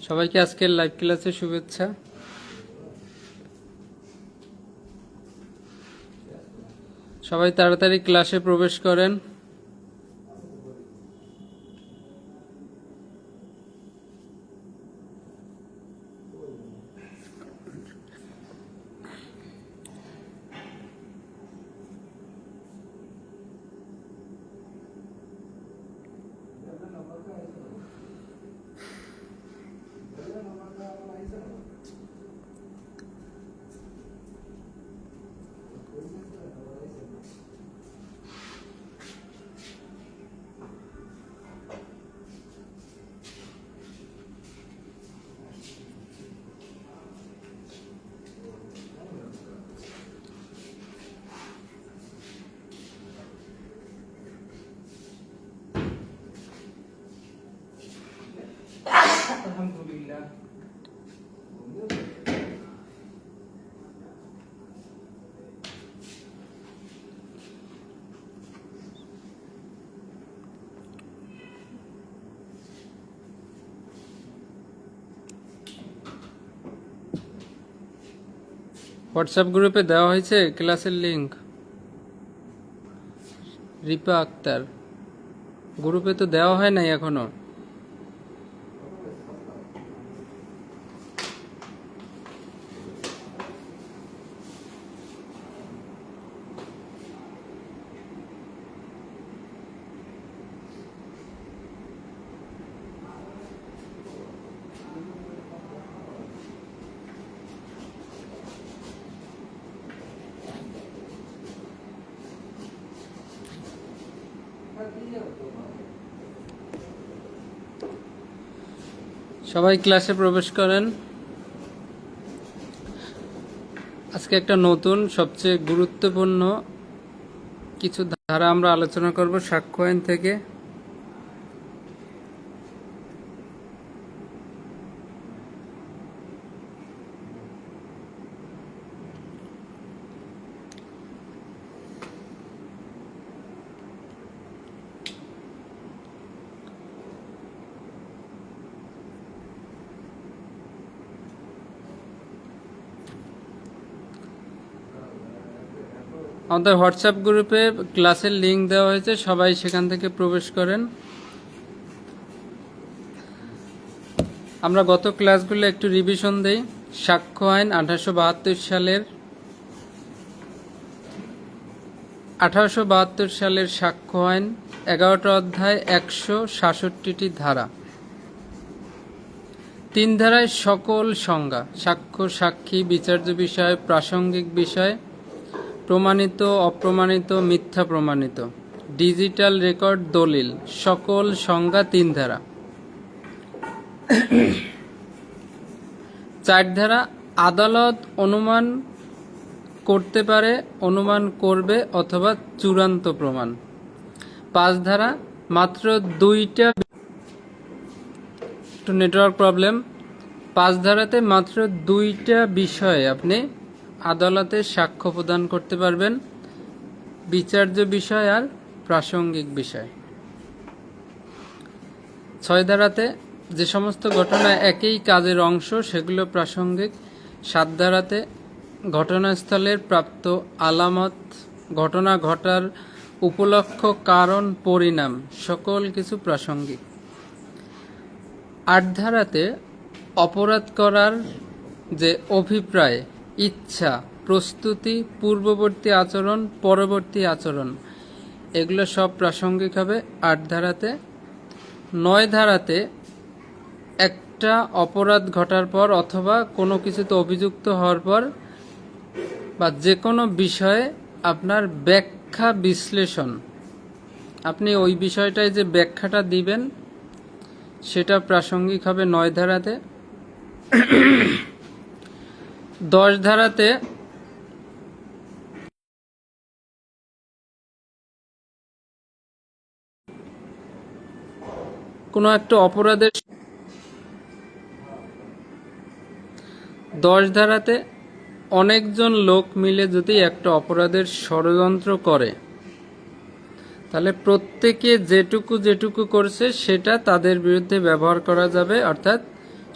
সবাইকে আজকের লাইভ ক্লাসে শুভেচ্ছা। সবাই তাড়াতাড়ি ক্লাসে প্রবেশ করেন। আলহামদুলিল্লাহ। হোয়াটসঅ্যাপ গ্রুপে দেওয়া হয়েছে ক্লাসের লিংক। রিপা আক্তার, গ্রুপে তো দেওয়া হয় নাই এখনো। সবাই ক্লাসে প্রবেশ করেন। আজকে একটা নতুন সবচেয়ে গুরুত্বপূর্ণ কিছু ধারা আমরা আলোচনা করব সাক্ষ্য আইন থেকে। আমাদের হোয়াটসঅ্যাপ গ্রুপে ক্লাসের লিংক দেওয়া হয়েছে, সবাই সেখান থেকে প্রবেশ করেন। আমরা গত ক্লাসগুলো একটু রিভিশন দেই। সাক্ষ্য আইন 1872 সালের সাক্ষ্য আইন 11টা অধ্যায় 166টি ধারা। 3 ধারায় সকল সংজ্ঞা, সাক্ষ্য, সাক্ষী, বিচার্য বিষয়, প্রাসঙ্গিক বিষয়, প্রমাণিত, অপ্রমাণিত, মিথ্যা প্রমাণিত, ডিজিটাল রেকর্ড, দলিল, সকল সংজ্ঞা 3 ধারা। 4 ধারা আদালত অনুমান করতে পারে, অনুমান করবে অথবা চূড়ান্ত প্রমাণ। 5 ধারা মাত্র 2টা, একটু নেটওয়ার্ক প্রবলেম। 5 ধারাতে মাত্র 2টা বিষয়ে আপনি আদালতে সাক্ষ্য প্রদান করতে পারবেন, বিচার্য বিষয় আর প্রাসঙ্গিক বিষয়। 6 ধারাতে যে সমস্ত ঘটনা একই কাজের অংশ সেগুলো প্রাসঙ্গিক। 7 ধারাতে ঘটনাস্থলের প্রাপ্ত আলামত, ঘটনা ঘটার উপলক্ষ, কারণ, পরিণাম সকল কিছু প্রাসঙ্গিক। 8 ধারাতে অপরাধ করার যে অভিপ্রায়, ইচ্ছা, প্রস্তুতি, পূর্ববর্তী আচরণ, পরবর্তী আচরণ, এগুলো সব প্রাসঙ্গিক হবে 8 ধারাতে। 9 ধারাতে একটা অপরাধ ঘটার পর অথবা কোনো কিছুতে অভিযুক্ত হওয়ার পর বা যে কোনো বিষয়ে আপনার ব্যাখ্যা বিশ্লেষণ, আপনি ওই বিষয়টায় যে ব্যাখ্যাটা দিবেন সেটা প্রাসঙ্গিক হবে 9 ধারাতে। 10 ধারাতে কোনো একটা অপরাধের 10 ধারাতে অনেকজন লোক মিলে যদি একটা অপরাধের ষড়যন্ত্র করে তাহলে প্রত্যেকে যেটুকু যেটুকু করছে সেটা তাদের বিরুদ্ধে ব্যবহার করা যাবে, অর্থাৎ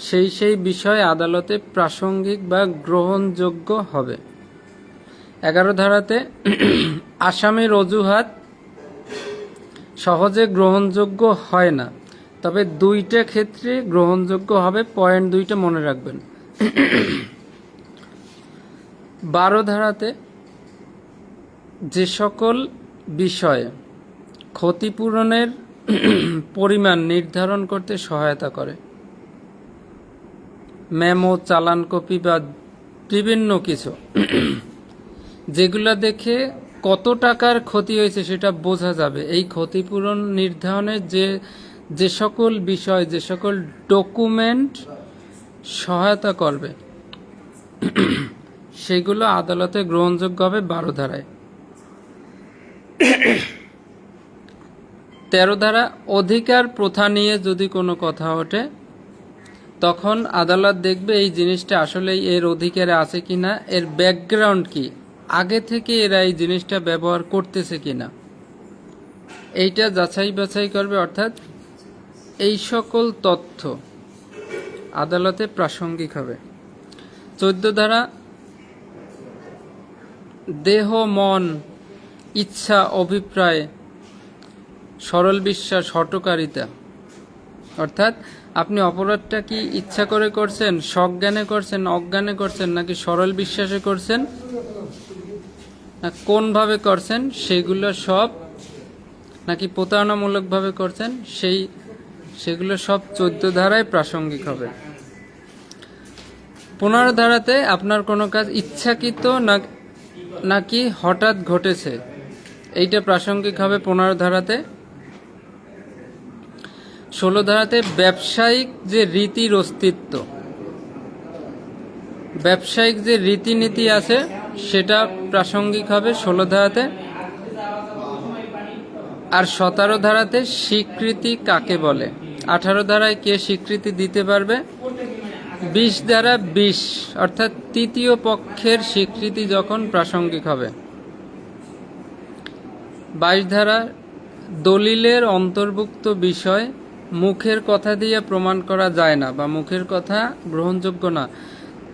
সেই বিষয় আদালতে প্রাসঙ্গিক বা গ্রহণযোগ্য হবে। 11 ধারাতে আসামির অজুহাত সহজে গ্রহণযোগ্য হয় না, তবে দুইটা ক্ষেত্রে গ্রহণযোগ্য হবে। পয়েন্ট দুইটা মনে রাখবেন। 12 ধারাতে যে সকল বিষয়ে ক্ষতিপূরণের পরিমাণ নির্ধারণ করতে সহায়তা করে, মেমো, চালান কপি বা বিভিন্ন কিছু, যেগুলো দেখে কত টাকার ক্ষতি হয়েছে সেটা বোঝা যাবে, এই ক্ষতিপূরণ নির্ধারণের যে সকল বিষয়, যে সকল ডকুমেন্ট সহায়তা করবে, সেগুলো আদালতে গ্রহণযোগ্য হবে 12 ধারায়। 13 ধারা অধিকার প্রথা নিয়ে যদি কোনো কথা ওঠে, তখন আদালত দেখবে এই জিনিসটা আসলেই এর অধিকারে আছে কিনা, এর ব্যাকগ্রাউন্ড কি, আগে থেকে এরা এই জিনিসটা ব্যবহার করতেছে কিনা, এইটা যাচাই বাছাই করবে। অর্থাৎ এই সকল তথ্য আদালতে প্রাসঙ্গিক হবে। 14 ধারা দেহ, মন, ইচ্ছা, অভিপ্রায়, সরল বিশ্বাস, হঠকারিতা, অর্থাৎ আপনি অপরাধটা কি ইচ্ছা করে করছেন, সজ্ঞানে করছেন, অজ্ঞানে করছেন, নাকি সরল বিশ্বাসে করছেন, না কোনভাবে করছেন, সেগুলো সব, নাকি প্রতারণামূলকভাবে করছেন, সেগুলো সব 14 ধারায় প্রাসঙ্গিক হবে। 15 ধারাতে আপনার কোনো কাজ ইচ্ছাকৃত নাকি হঠাৎ ঘটেছে, এইটা প্রাসঙ্গিক হবে 15 ধারাতে। 16 ধারাতে ব্যবসায়িক যে রীতির অস্তিত্ব, ব্যবসায়িক যে রীতিনীতি আছে সেটা প্রাসঙ্গিক হবে 16 ধারাতে। আর 17 ধারাতে স্বীকৃতি কাকে বলে, 18 ধারায় কে স্বীকৃতি দিতে পারবে, 20 ধারা 20 অর্থাৎ তৃতীয় পক্ষের স্বীকৃতি যখন প্রাসঙ্গিক হবে। 22 ধারা দলিলের অন্তর্ভুক্ত বিষয় মুখের কথা দিয়ে প্রমাণ করা যায় না বা মুখের কথা গ্রহণযোগ্য না,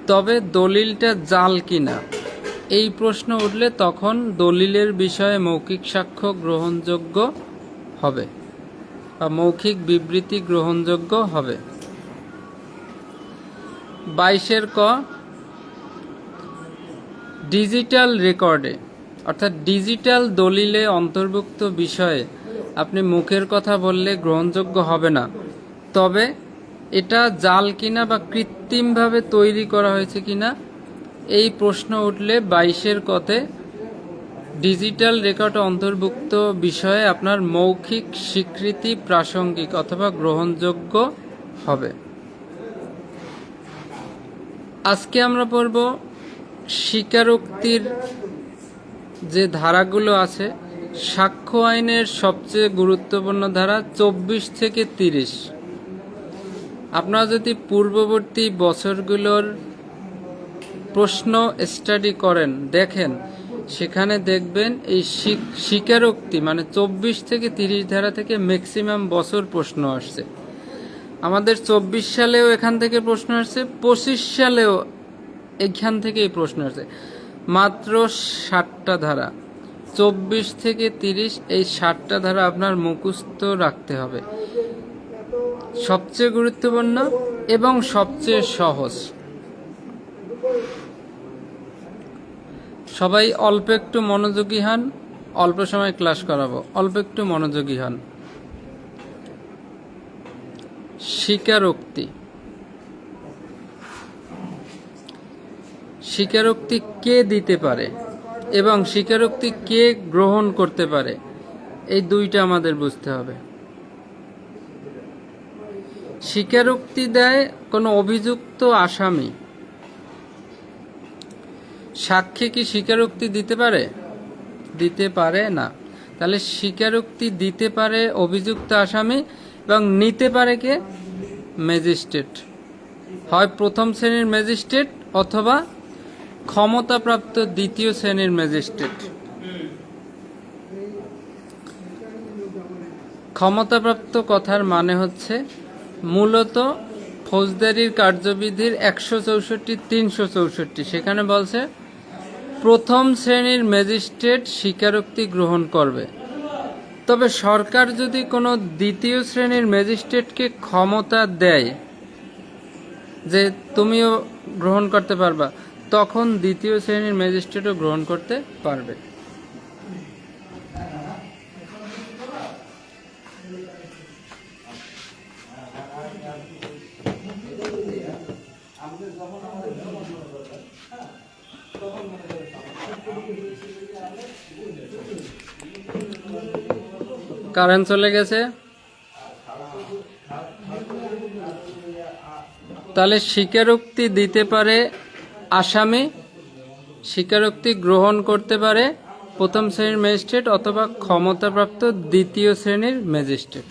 তবে দলিলটা জাল কিনা এই প্রশ্ন উঠলে তখন দলিলের বিষয়ে মৌখিক সাক্ষ্য গ্রহণযোগ্য হবে বা মৌখিক বিবৃতি গ্রহণযোগ্য হবে। 22 ক ডিজিটাল রেকর্ডে অর্থাৎ ডিজিটাল দলিলে অন্তর্ভুক্ত বিষয়ে আপনি মুখের কথা বললে গ্রহণযোগ্য হবে না, তবে এটা জাল কিনা বা কৃত্রিমভাবে তৈরি করা হয়েছে কিনা এই প্রশ্ন উঠলে 22 কতে ডিজিটাল রেকর্ড অন্তর্ভুক্ত বিষয়ে আপনার মৌখিক স্বীকৃতি প্রাসঙ্গিক অথবা গ্রহণযোগ্য হবে। আজকে আমরা পড়ব স্বীকারোক্তির যে ধারাগুলো আছে। সাক্ষ্য আইনের সবচেয়ে গুরুত্বপূর্ণ ধারা 24 থেকে 30। আপনারা যদি পূর্ববর্তী বছরগুলোর প্রশ্ন স্টাডি করেন, দেখেন, সেখানে দেখবেন এই স্বীকারোক্তি মানে 24 থেকে 30 ধারা থেকে ম্যাক্সিমাম বছর প্রশ্ন আসছে। আমাদের 24 সালেও এখান থেকে প্রশ্ন আসছে, 25 সালেও এখান থেকেই প্রশ্ন আসছে। মাত্র 60টা ধারা, 24 থেকে 30, এই 60টা ধারা আপনার মুখস্থ রাখতে হবে। সবচেয়ে গুরুত্বপূর্ণ এবং সবচেয়ে সহজ। সবাই অল্প একটু মনোযোগী হন, অল্প সময় ক্লাস করাবো, অল্প একটু মনোযোগী হন। স্বীকারোক্তি, স্বীকারোক্তি কে দিতে পারে এবং স্বীকারোক্তি কে গ্রহণ করতে পারে, এই দুইটা আমাদের বুঝতে হবে। স্বীকারোক্তি দেয় কোনো অভিযুক্ত আসামি। সাক্ষী কি স্বীকারোক্তি দিতে পারে? দিতে পারে না। তাহলে স্বীকারোক্তি দিতে পারে অভিযুক্ত আসামি এবং নিতে পারে কে? ম্যাজিস্ট্রেট, হয় প্রথম শ্রেণীর ম্যাজিস্ট্রেট অথবা ক্ষমতাপ্রাপ্ত দ্বিতীয় শ্রেণীর ম্যাজিস্ট্রেট। ক্ষমতাপ্রাপ্ত কথার মানে হচ্ছে মূলত ফৌজদারির কার্যবিধির 164-364, সেখানে বলছে প্রথম শ্রেণীর ম্যাজিস্ট্রেট স্বীকারোক্তি গ্রহণ করবে। তবে সরকার যদি কোনো দ্বিতীয় শ্রেণীর ম্যাজিস্ট্রেটকে ক্ষমতা দেয় যে তুমিও গ্রহণ করতে পারবা, তখন দ্বিতীয় শ্রেণীর ম্যাজিস্ট্রেটও গ্রহণ করতে পারবে। কারেন্ট চলে গেছে। তাহলে স্বীকারোক্তি দিতে পারে আসামি, স্বীকারোক্তি গ্রহণ করতে পারে প্রথম শ্রেণীর ম্যাজিস্ট্রেট অথবা ক্ষমতাপ্রাপ্ত দ্বিতীয় শ্রেণীর ম্যাজিস্ট্রেট।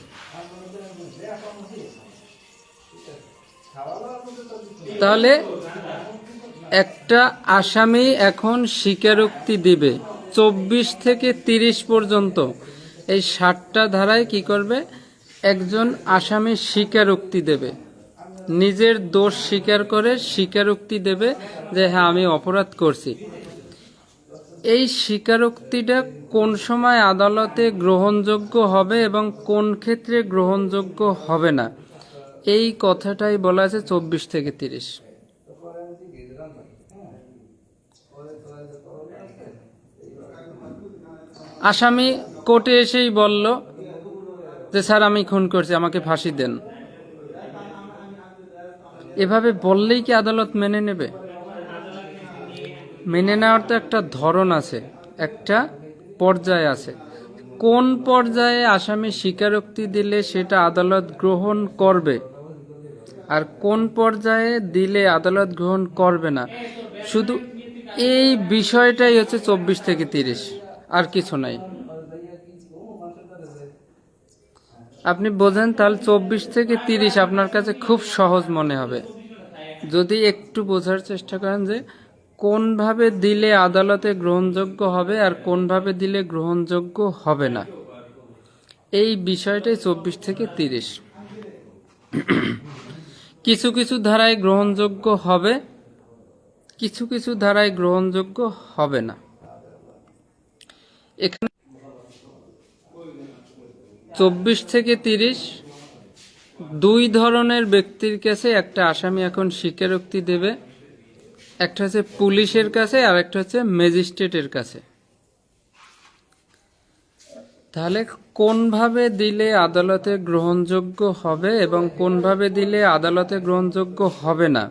তাহলে একটা আসামি এখন স্বীকারোক্তি দিবে 24 থেকে 30 পর্যন্ত, এই 60টা ধারায় কি করবে, একজন আসামি স্বীকারোক্তি দেবে, নিজের দোষ স্বীকার করে স্বীকারোক্তি দেবে যে হ্যাঁ আমি অপরাধ করছি। এই স্বীকারোক্তিটা কোন সময় আদালতে গ্রহণযোগ্য হবে এবং কোন ক্ষেত্রে গ্রহণযোগ্য হবে না, এই কথাটাই বলা আছে 24 থেকে 30। আসামি কোর্টে এসেই বলল যে স্যার আমি খুন করছি, আমাকে ফাঁসি দেন, এভাবে বললেই কি আদালত মেনে নেবে? মেনে নেওয়ার তো একটা ধরন আছে, একটা পর্যায় আছে। কোন পর্যায়ে আসামি স্বীকারোক্তি দিলে সেটা আদালত গ্রহণ করবে আর কোন পর্যায়ে দিলে আদালত গ্রহণ করবে না, শুধু এই বিষয়টাই হচ্ছে 24 থেকে 30, আর কিছু নাই। আপনি বোঝেন, তাহলে 24 থেকে 30 আপনার কাছে খুব সহজ মনে হবে যদি একটু বোঝার চেষ্টা করেন যে কোনভাবে দিলে আদালতে গ্রহণযোগ্য হবে আর কোনভাবে দিলে গ্রহণযোগ্য হবে না। এই বিষয়টাই 24 থেকে 30। কিছু কিছু ধারায় গ্রহণযোগ্য হবে, কিছু কিছু ধারায় গ্রহণযোগ্য হবে না। এখানে 24 থেকে 30 দুই ধরনের ব্যক্তির কাছে একটা আসামি এখন স্বীকারোক্তি দেবে, একটা হচ্ছে পুলিশের কাছে আর একটা হচ্ছে ম্যাজিস্ট্রেটের কাছে। তাহলে কোনভাবে দিলে আদালতে গ্রহণযোগ্য হবে এবং কোনভাবে দিলে আদালতে গ্রহণযোগ্য হবে না,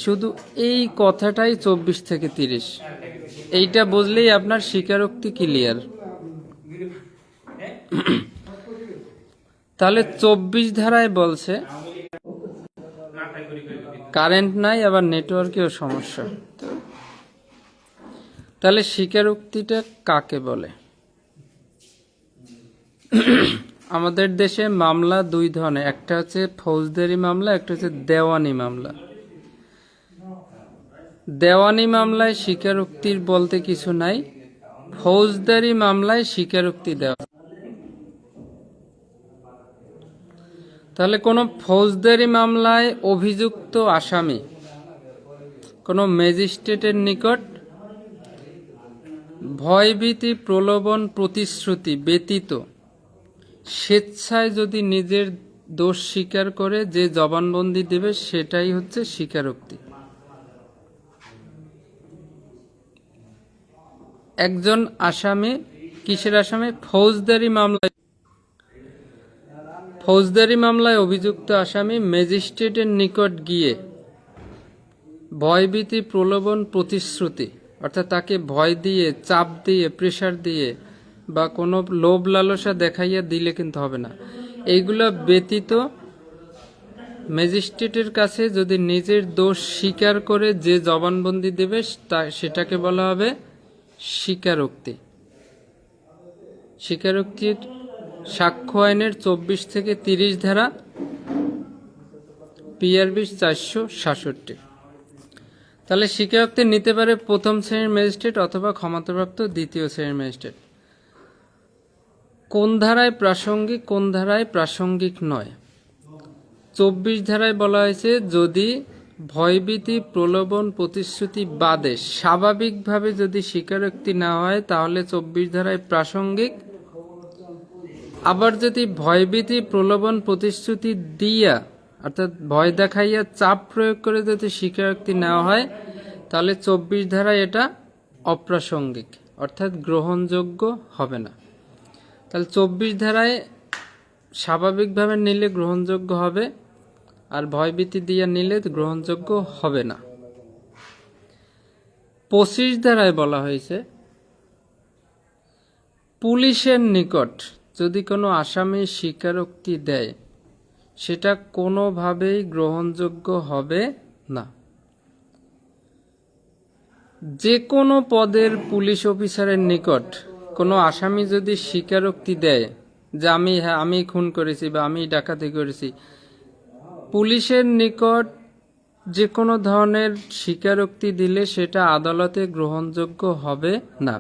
শুধু এই কথাটাই 24 থেকে 30। এইটা বুঝলেই আপনার স্বীকারোক্তি ক্লিয়ার। তাহলে 24 ধারায় বলছে, কারেন্ট নাই, আবার নেটওয়ার্কেও সমস্যা। তাহলে স্বীকারোক্তিটা কাকে বলে? আমাদের দেশে মামলা দুই ধরনের, একটা হচ্ছে ফৌজদারি মামলা, একটা হচ্ছে দেওয়ানি মামলা। দেওয়ানি মামলায় স্বীকারোক্তির বলতে কিছু নাই, ফৌজদারি মামলায় স্বীকারোক্তি দেওয়া। তাহলে কোনো ফৌজদারি মামলায় অভিযুক্ত আসামি কোনো ম্যাজিস্ট্রেটের নিকট ভয়ভীতি, প্রলোভন, প্রতিশ্রুতি ব্যতীত স্বেচ্ছায় যদি নিজের দোষ স্বীকার করে যে জবানবন্দি দেবে সেটাই হচ্ছে স্বীকারোক্তি। একজন আসামি কিসের আসামি? ফৌজদারি মামলায়। ফৌজদারি মামলায় অভিযুক্ত আসামি ম্যাজিস্ট্রেটের নিকট গিয়ে ভয়ভীতি, প্রলোভন, প্রতিশ্রুতি, অর্থাৎ তাকে ভয় দিয়ে, চাপ দিয়ে, প্রেশার দিয়ে বা কোনো লোভ লালসা দেখাইয়া দিলে কিন্তু হবে না। এইগুলো ব্যতীত ম্যাজিস্ট্রেটের কাছে যদি নিজের দোষ স্বীকার করে যে জবানবন্দি দেবে সেটাকে বলা হবে স্বীকারোক্তি। স্বীকারোক্তির সাক্ষ্য আইনের 24 থেকে 30 ধারা, PRB 466। তাহলে স্বীকারোক্তি নিতে পারে প্রথম শ্রেণীর ম্যাজিস্ট্রেট অথবা ক্ষমতাপ্রাপ্ত দ্বিতীয় শ্রেণীর ম্যাজিস্ট্রেট। কোন ধারায় প্রাসঙ্গিক, কোন ধারায় প্রাসঙ্গিক নয়? 24 ধারায় বলা হয়েছে যদি ভয়ভীতি প্রলোভন প্রতিশ্রুতি বাদে স্বাভাবিকভাবে যদি স্বীকারোক্তি না হয় তাহলে 24 ধারায় প্রাসঙ্গিক। আবার যদি ভয়ভীতি প্রলোভন প্রতিশ্রুতি দিয়া অর্থাৎ ভয় দেখাইয়া চাপ প্রয়োগ করে যদি স্বীকারোক্তি নেওয়া হয় তাহলে 24 ধারায় এটা অপ্রাসঙ্গিক অর্থাৎ গ্রহণযোগ্য হবে না। তাহলে 24 ধারায় স্বাভাবিকভাবে নিলে গ্রহণযোগ্য হবে, আর ভয়ভীতি দিয়ে নিলে গ্রহণযোগ্য হবে না। 25 ধারায় বলা হয়েছে পুলিশের নিকট যদি কোনো আসামি স্বীকারোক্তি দেয় সেটা কোনোভাবেই গ্রহণযোগ্য হবে না। যে কোনো পদের পুলিশ অফিসারের নিকট কোনো আসামি যদি স্বীকারোক্তি দেয় যে আমি খুন করেছি বা আমি ডাকাতি করেছি, পুলিশের নিকট যে কোনো ধরনের স্বীকারোক্তি দিলে সেটা আদালতে গ্রহণযোগ্য হবে না।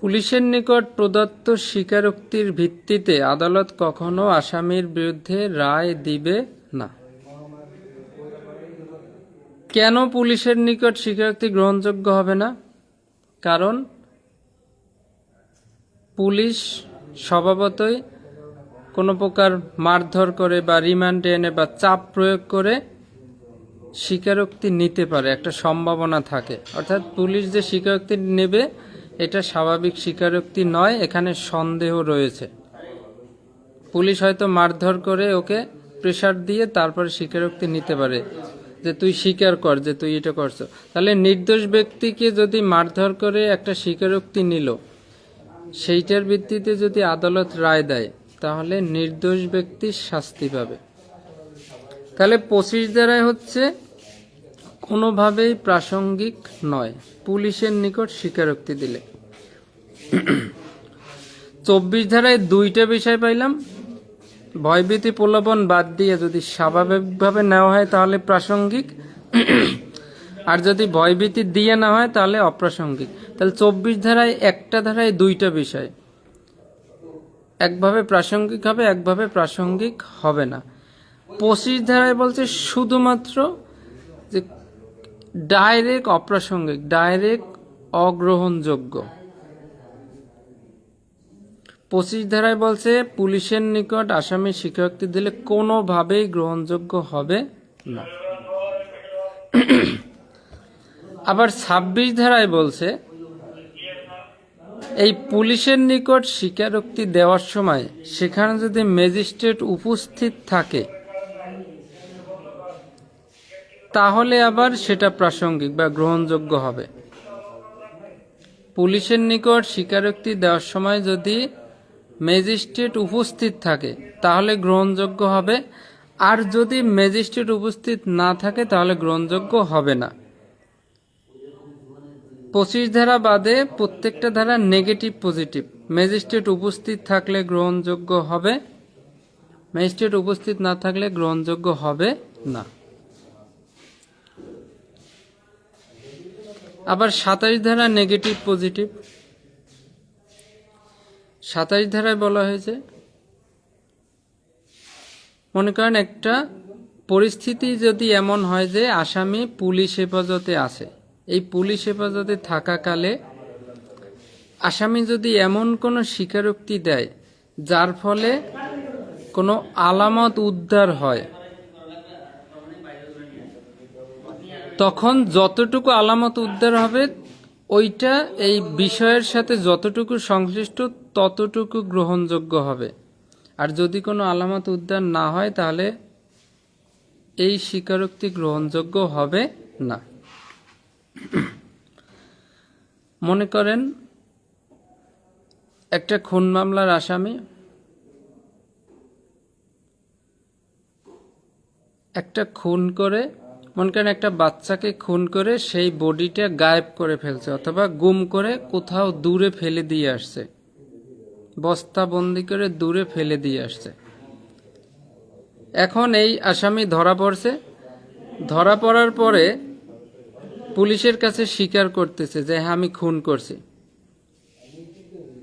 পুলিশের নিকট প্রদত্ত স্বীকারোক্তির ভিত্তিতে আদালত কখনো আসামির বিরুদ্ধে রায় দিবে না। কেন পুলিশের নিকট স্বীকারোক্তি গ্রহণযোগ্য হবে না? কারণ পুলিশ স্বভাবতই কোনো প্রকার মারধর করে বা রিমান্ডে এনে বা চাপ প্রয়োগ করে স্বীকারোক্তি নিতে পারে, একটা সম্ভাবনা থাকে। অর্থাৎ পুলিশ যে স্বীকারোক্তি নেবে এটা স্বাভাবিক স্বীকারোক্তি নয়, এখানে সন্দেহ রয়েছে। পুলিশ হয়তো মারধর করে ওকে প্রেসার দিয়ে তারপরে স্বীকারোক্তি নিতে পারে যে তুই স্বীকার কর যে তুই এটা করছো। তাহলে নির্দোষ ব্যক্তিকে যদি মারধর করে একটা স্বীকারোক্তি নিল, সেইটার ভিত্তিতে যদি আদালত রায় দেয় তাহলে নির্দোষ ব্যক্তি শাস্তি পাবে। তাহলে 25 ধারায় হচ্ছে কোনোভাবেই প্রাসঙ্গিক নয় পুলিশের নিকট স্বীকারোক্তি দিলে। 24 ধারায় দুইটা বিষয় পাইলাম, ভয়ভীতি প্রলোভন বাদ দিয়ে যদি স্বাভাবিকভাবে নেওয়া হয় তাহলে প্রাসঙ্গিক, আর যদি ভয়ভীতি দিয়ে না হয় তাহলে অপ্রাসঙ্গিক। তাহলে 24 ধারায় একটা ধারায় দুইটা বিষয়, একভাবে প্রাসঙ্গিক হবে, একভাবে প্রাসঙ্গিক হবে না। 25 ধারায় বলছে শুধুমাত্র যে ডাইরেক্ট অপ্রাসঙ্গিক, ডাইরেক্ট অগ্রহণযোগ্য। 25 ধারায় বলছে পুলিশের নিকট আসামি স্বীকারোক্তি দিলে কোনোভাবেই গ্রহণযোগ্য হবে না। আবার 26 ধারায় বলছে এই পুলিশের নিকট স্বীকারোক্তি দেওয়ার সময় সেখানে যদি ম্যাজিস্ট্রেট উপস্থিত থাকে তাহলে আবার সেটা প্রাসঙ্গিক বা গ্রহণযোগ্য হবে। পুলিশের নিকট স্বীকারোক্তি দেওয়ার সময় যদি ম্যাজিস্ট্রেট উপস্থিত থাকে তাহলে গ্রহণযোগ্য হবে, আর যদি ম্যাজিস্ট্রেট উপস্থিত না থাকে তাহলে গ্রহণযোগ্য হবে না। 25 ধারা বাদে প্রত্যেকটা ধারা নেগেটিভ পজিটিভ। ম্যাজিস্ট্রেট উপস্থিত থাকলে গ্রহণযোগ্য হবে, ম্যাজিস্ট্রেট উপস্থিত না থাকলে গ্রহণযোগ্য হবে না। আবার 27 ধারা নেগেটিভ পজিটিভ। 27 ধারায় বলা হয়েছে মনে করেন একটা পরিস্থিতি যদি এমন হয় যে আসামি পুলিশ হেফাজতে আছে, এই পুলিশ হেফাজতে থাকাকালে আসামি যদি এমন কোনো স্বীকারোক্তি দেয় যার ফলে কোনো আলামত উদ্ধার হয়, তখন যতটুকু আলামত উদ্ধার হবে ওইটা এই বিষয়ের সাথে যতটুকু সংশ্লিষ্ট ততটুকু গ্রহণযোগ্য হবে। আর যদি কোনো আলামত উদ্ধার না হয় তাহলে এই স্বীকারোক্তি গ্রহণযোগ্য হবে না। মনে করেন একটা খুন মামলার আসামি একটা খুন করে, মনে করেন একটা বাচ্চাকে খুন করে সেই বডিটা গায়েব করে ফেলছে অথবা গুম করে কোথাও দূরে ফেলে দিয়ে আসছে, বস্তাবন্দি করে দূরে ফেলে দিয়ে আসছে। এখন এই আসামি ধরা পড়ছে, ধরা পড়ার পরে পুলিশের কাছে স্বীকার করতেছে যে হ্যাঁ আমি খুন করছি,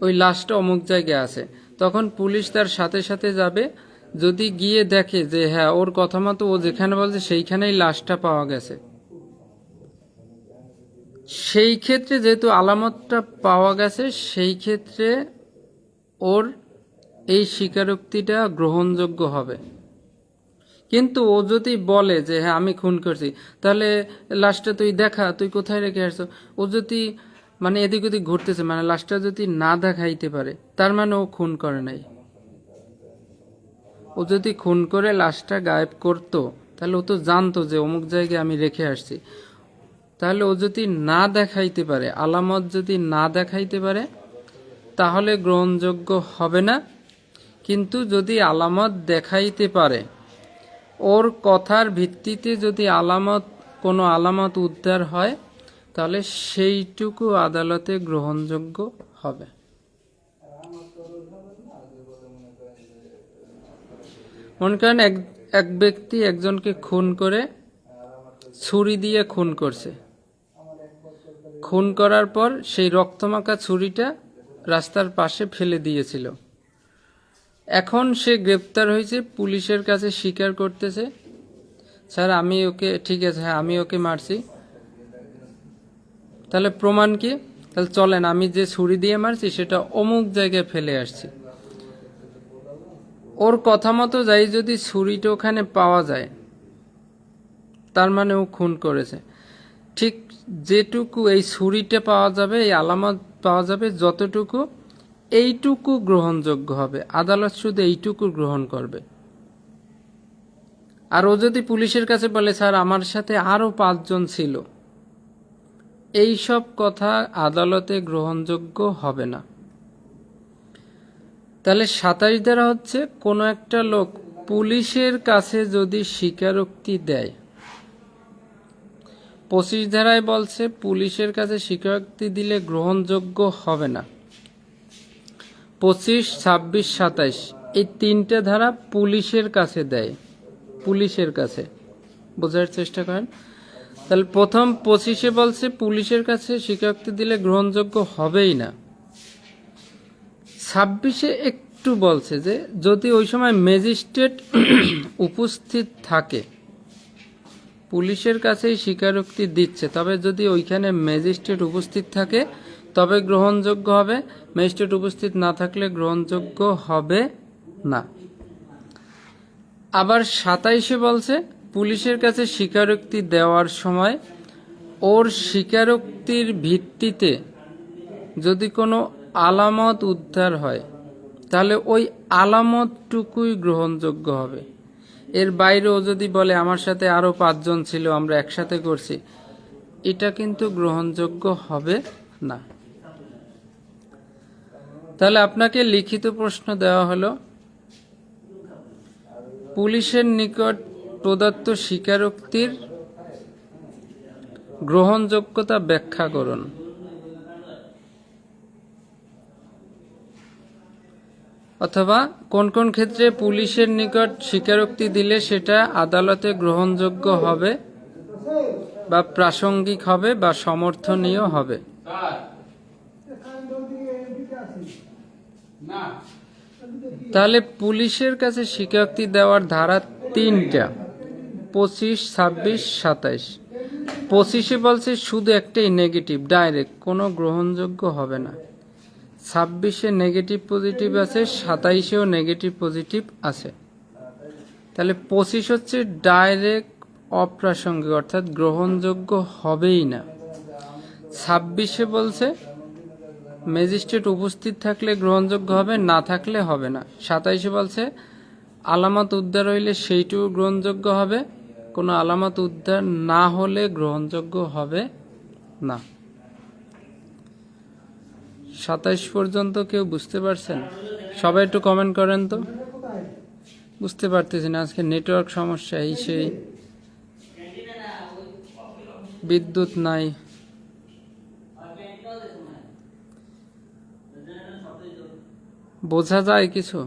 ওই লাশটা অমুক জায়গায় আছে। তখন পুলিশ তার সাথে সাথে যাবে, যদি গিয়ে দেখে যে হ্যাঁ ওর কথা মতো ও যেখানে বলছে সেইখানেই লাশটা পাওয়া গেছে, সেই ক্ষেত্রে যেহেতু আলামতটা পাওয়া গেছে, সেই ক্ষেত্রে ওর এই স্বীকারোক্তিটা গ্রহণযোগ্য হবে। কিন্তু ও যদি বলে যে হ্যাঁ আমি খুন করছি, তাহলে লাশটা তুই দেখা, তুই কোথায় রেখে আসছো, ও যদি মানে এদিক ওদিক ঘুরতেছে, মানে লাশটা যদি না দেখাইতে পারে, তার মানে ও খুন করে নাই। ও যদি খুন করে লাশটা গায়েব করতো, তাহলে ও তো জানতো যে অমুক জায়গায় আমি রেখে আসছি। তাহলে ও যদি না দেখাইতে পারে, আলামত যদি না দেখাইতে পারে, তাহলে গ্রহণযোগ্য হবে না। কিন্তু যদি আলামত দেখাইতে পারে, ওর কথার ভিত্তিতে যদি কোনো আলামত উদ্ধার হয়, তাহলে সেইটুকু আদালতে গ্রহণযোগ্য হবে। মনে করেন এক ব্যক্তি একজনকে খুন করে ছুরি দিয়ে খুন করছে। খুন করার পর সেই রক্তমাখা ছুরিটা রাস্তার পাশে ফেলে দিয়েছিল। এখন সে গ্রেপ্তার হয়েছে, পুলিশের কাছে স্বীকার করতেছে, স্যার আমি ওকে, ঠিক আছে হ্যাঁ আমি ওকে মারছি। তাহলে প্রমাণ কি? তাহলে চলেন আমি যে ছুরি দিয়ে মারছি সেটা অমুক জায়গায় ফেলে আসছি। ওর কথা মতো যাই যদি ছুরিটা ওখানে পাওয়া যায়, তার মানে ও খুন করেছে। ঠিক যেটুকু এই ছুরিটা পাওয়া যাবে, এই আলামত পাওয়া যাবে যতটুকু, এইটুকু গ্রহণযোগ্য হবে। আদালত শুধু এইটুকু গ্রহণ করবে। আর ও যদি পুলিশের কাছে বলে স্যার আমার সাথে আরো 5 জন ছিল, এই সব কথা আদালতে গ্রহণযোগ্য হবে না। তাহলে 27 ধারা হচ্ছে কোনো একটা লোক পুলিশের কাছে যদি স্বীকারোক্তি দেয়। 25 ধারায় বলছে পুলিশের কাছে স্বীকারোক্তি দিলে গ্রহণযোগ্য হবে না। 25, 26, 27 এই 3টে ধারা পুলিশের কাছে দেয়, পুলিশের কাছে। বোঝার চেষ্টা করেন। তাহলে প্রথম 25-এ বলছে পুলিশের কাছে স্বীকারোক্তি দিলে গ্রহণযোগ্য হবেই না। 26-এ একটু বলছে যে যদি ওই সময় ম্যাজিস্ট্রেট উপস্থিত থাকে, পুলিশের কাছেই স্বীকারোক্তি দিচ্ছে, তবে যদি ওইখানে ম্যাজিস্ট্রেট উপস্থিত থাকে তবে গ্রহণযোগ্য হবে, ম্যাজিস্ট্রেট উপস্থিত না থাকলে গ্রহণযোগ্য হবে না। আবার 27-এ বলছে পুলিশের কাছে স্বীকারোক্তি দেওয়ার সময় ওর স্বীকারোক্তির ভিত্তিতে যদি কোনো আলামত উদ্ধার হয়, তাহলে ওই আলামতটুকুই গ্রহণযোগ্য হবে। এর বাইরেও যদি বলে আমার সাথে আরো 5 জন ছিল, আমরা একসাথে করছি, এটা কিন্তু গ্রহণযোগ্য হবে না। তাহলে আপনাকে লিখিত প্রশ্ন দেওয়া হলো, পুলিশের নিকট প্রদত্ত স্বীকারোক্তির গ্রহণযোগ্যতা ব্যাখ্যা করুন। অথবা কোন কোন ক্ষেত্রে পুলিশের নিকট স্বীকারোক্তি দিলে সেটা আদালতে গ্রহণযোগ্য হবে বা প্রাসঙ্গিক হবে বা সমর্থনীয় হবে। তাহলে পুলিশের কাছে স্বীকারোক্তি দেওয়ার ধারা 3টা, 25, 26, 27। 25-এ বলছে শুধু একটাই নেগেটিভ, ডাইরেক্ট, কোনো গ্রহণযোগ্য হবে না। 26-এ নেগেটিভ পজিটিভ আছে, 27-এও নেগেটিভ পজিটিভ আছে। তাহলে 25 হচ্ছে ডাইরেক্ট অপ্রাসঙ্গিক, অর্থাৎ গ্রহণযোগ্য হবেই না। 26-এ বলছে ম্যাজিস্ট্রেট উপস্থিত থাকলে গ্রহণযোগ্য হবে, না থাকলে হবে না। 27-এ বলছে আলামত উদ্ধার হইলে সেইটুকু গ্রহণযোগ্য হবে, কোনো আলামত উদ্ধার না হলে গ্রহণযোগ্য হবে না। 27 পর্যন্ত কেউ বুঝতে পারছেন? সবাই একটু কমেন্ট করেন তো। বুঝতে পারতেছি না, আজকে নেটওয়ার্ক সমস্যা, এই সেই, বিদ্যুৎ নাই। বোঝা যায় কিছু?